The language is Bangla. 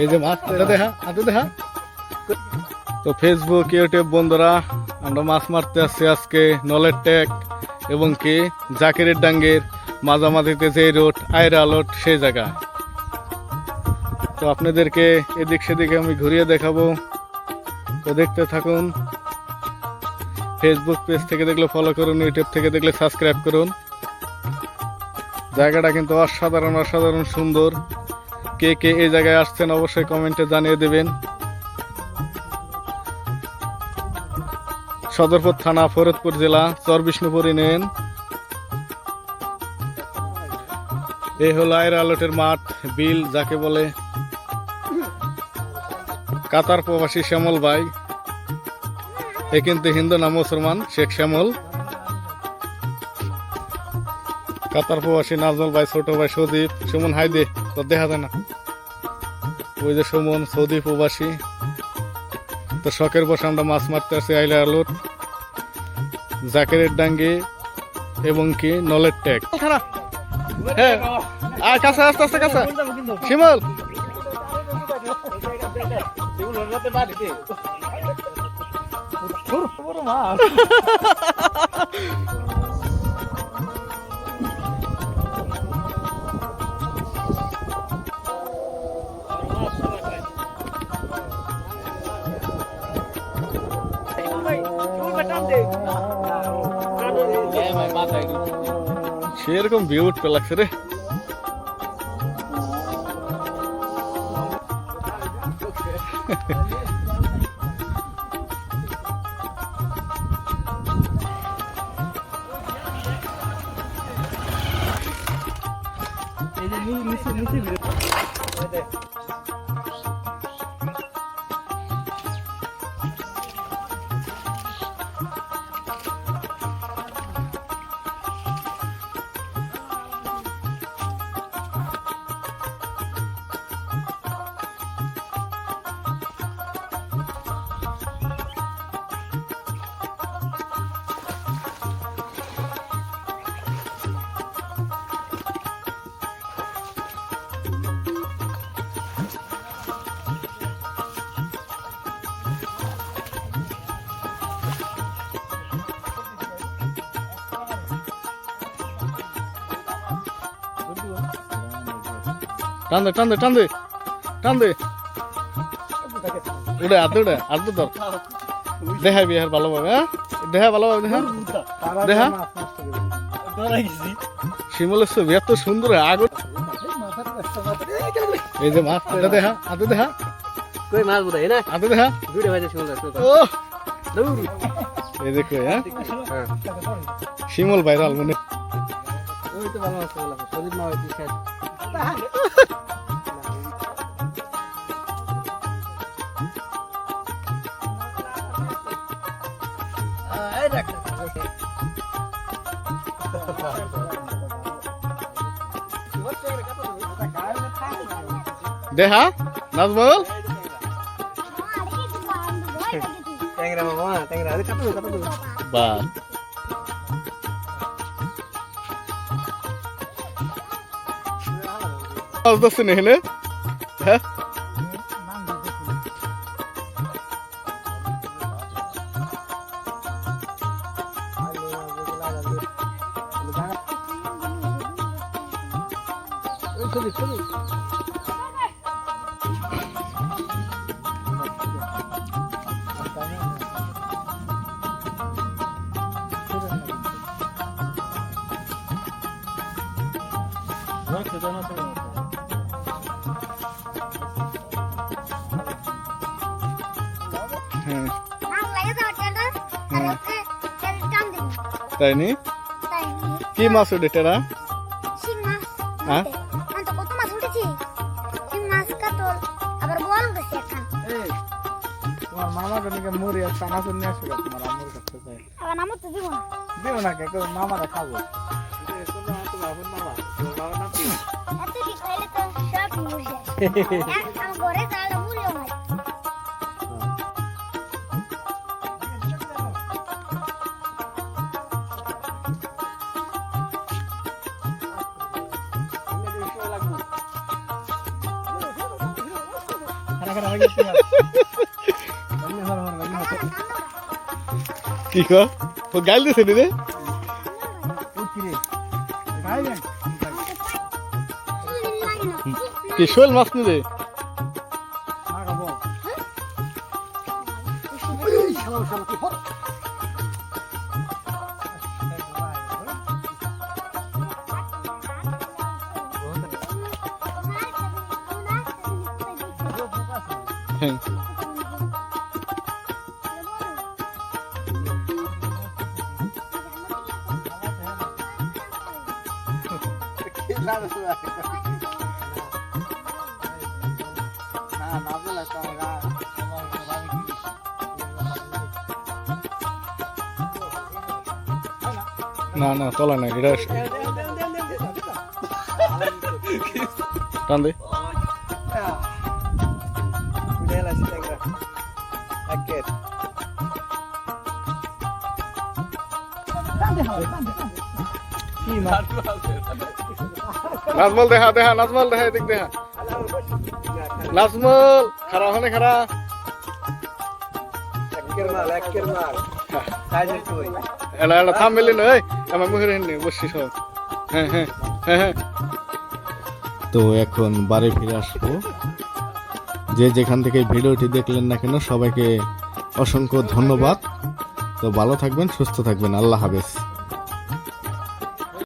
এই যে মাছ দেখা হাতে দেখা। তো ফেসবুক ইউটিউব বন্ধুরা, আমরা মাছ মারতে আসছি আজকে নলের টেক এবং কি জাকিরের ডাঙ্গের মাঝামাঝিতে যে রোড আয়রা রোড সেই জায়গা। তো আপনাদেরকে এদিক সেদিকে আমি ঘুরিয়ে দেখাবো, তো দেখতে থাকুন। ফেসবুক পেজ থেকে দেখলে ফলো করুন, ইউটিউব থেকে দেখলে সাবস্ক্রাইব করুন। জায়গাটা কিন্তু অসাধারণ অসাধারণ সুন্দর। কে কে এই জায়গায় আসছেন অবশ্যই কমেন্টে জানিয়ে দেবেন। সদরপুর থানা, ফরিদপুর জেলা, চরবিষ্ণুপুর ইউনিয়ন। এই হলো আয়রা আলটের মাঠ, বিল যাকে বলে। কাতার প্রবাসী শ্যামল ভাই, এ কিন্তু হিন্দু না মুসলমান, শেখ শ্যামল। কাতার প্রবাসী নাজমুল ভাই, ছোট ভাই সদীপ, সুমন হাই দে, তো দেখা যায় না, ওই যে সুমন সৌদি প্রবাসী। তো শখের বসে আমরা মাছ মারতে আসছি আয়রা আলট, জাকিরের ডাঙ্গি এবং কি নলের টেক। হ্যাঁ আর কাছে আস্তে আস্তে কাছে শিমল। সেরকম বিউটিফুল লাগছে রে। টান দে টান দে টান দে টান দে, উড়ে হাতে উড়ে হাতে ধর, দেখাবি আর ভালোভাবে। হ্যাঁ দেখা ভালোভাবে দেখা দেখা। শিমলের ছবি এত সুন্দর আগুন। এই যে মাছ দেখা হাতে দেখা, মাছ বোধ না হাতে দেখা। এই যে কই, হ্যাঁ শিমল ভাইরাল মনে। দেখা নাজমল বা নেই। হ্যাঁ তাই নি? কি মাছ উঠেছে না? হ্যাঁ কত মাছ উঠেছে, মাছ কাতল আবার বল উঠেছে এখন। তোমার মামা জনকে মুড়ি আর চানাচুর নিয়ে আসবে তোমার আম্মুর কাছে যাই। আবার নামও তো দিব না, দেব না কে মামারা খাবো। এত কি খাইলে তো সব মুড়ি যায়। আমার ঘরে তাহলে মুড়িও নাই। কি কর ও গাইল দিছে নি রে কি শোল মাছ নি রে হ্যাঁ না না তলা নাই এটা টান দে নাজমল দেখা দেখা নাজমল দেখা এদিক দেখা নাজমল খারা হনে খারা এলা এলা থাম মেলি নয় আমার মুখের হেন বসছি সব হ্যাঁ হ্যাঁ হ্যাঁ হ্যাঁ তো এখন বাড়ি ফিরে আসবো যে যেখান থেকে ভিডিওটি দেখলেন না কেন সবাইকে অসংখ্য ধন্যবাদ তো ভালো থাকবেন সুস্থ থাকবেন আল্লাহ হাফেজ